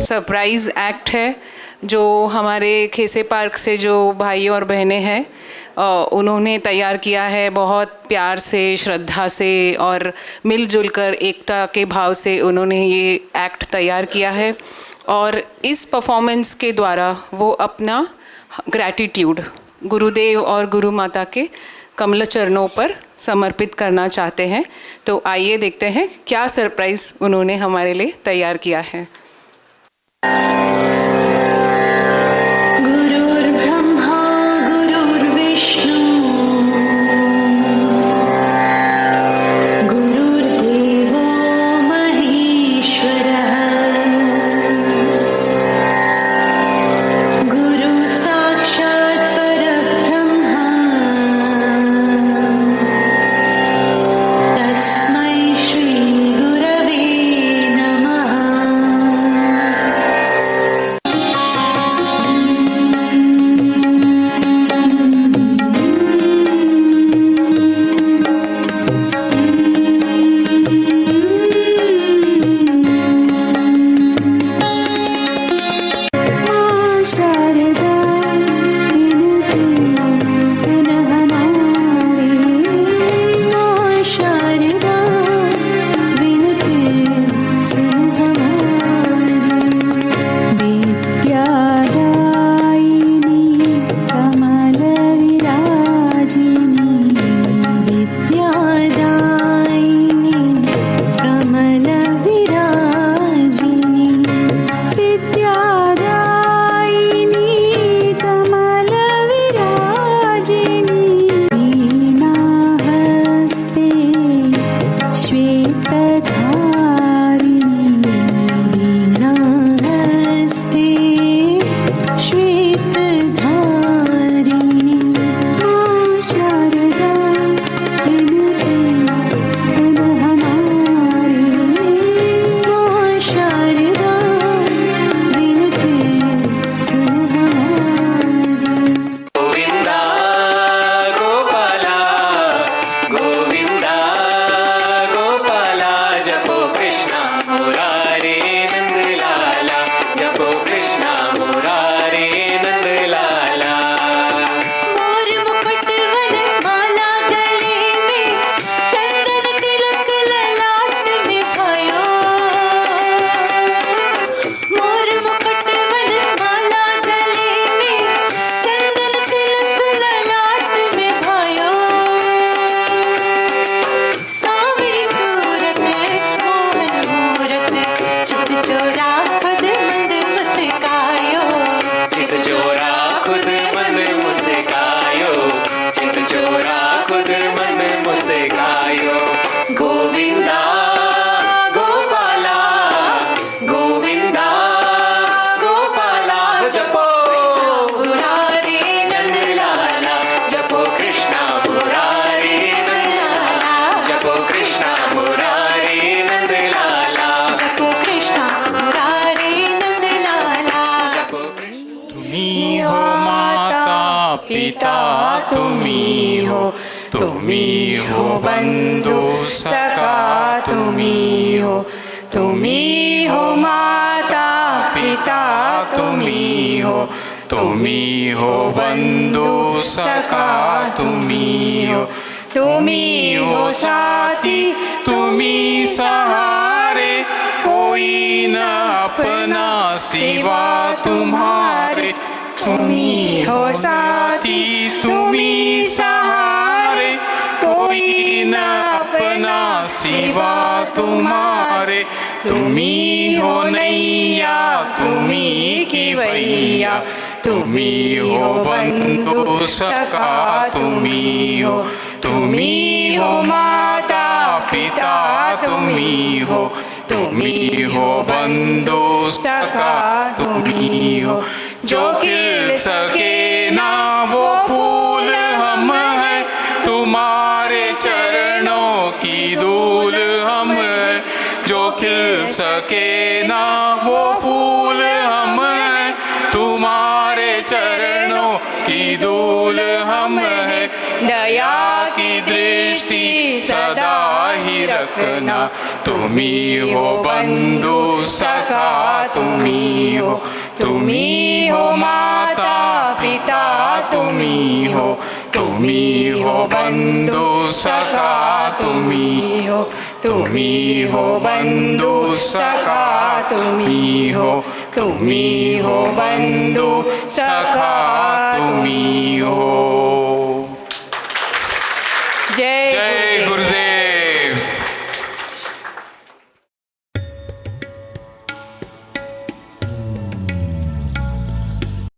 Surprise act है जो हमारे खेसे पार्क से जो भाई और बहनें हैं उन्होंने तैयार किया है। बहुत प्यार से, श्रद्धा से और मिलजुल कर एकता के भाव से उन्होंने ये एक्ट तैयार किया है और इस परफॉर्मेंस के द्वारा वो अपना ग्रैटिट्यूड गुरुदेव और गुरु माता के कमल चरणों पर समर्पित करना चाहते हैं। तो आइए देखते हैं क्या सरप्राइज़ उन्होंने हमारे लिए तैयार किया है। पिता तुम्ही हो, तुम्ही हो बंधु सखा तुम्ही हो, तुम्ही हो माता पिता तुम्ही हो, तुम्ही हो बंधु सखा तुम्ही हो, तुम्ही हो साथी तुम्ही सहारे, कोई न अपना सिवा तुम्हारे, तुम्ही हो साथी तुम्ही सहारे, कोई न अपना सिवा तुम्हारे, तुम्ही हो नैया तुम्ही की वैया, तुम्ही हो बंधु सखा तुम्ही हो, तुम्ही हो माता पिता तुम्ही हो, तुम्ही हो बंधु सखा तुम्ही हो, जो खिल सके ना वो फूल हम हैं, तुम्हारे चरणों की धूल हम हैं, जो खिल सके ना वो फूल हम हैं, तुम्हारे चरणों की धूल हम हैं, दया की दृष्टि सदा ही रखना, तुम्ही हो बंधु सखा तुम्ही हो, तुम्ही हो माता पिता तुम्ही हो, तुम्ही हो बंधू सखा तुम्ही हो, तुम्ही हो बंधू सखा तुम्ही हो, तुम्ही हो बंधू सखा तुम्ही हो.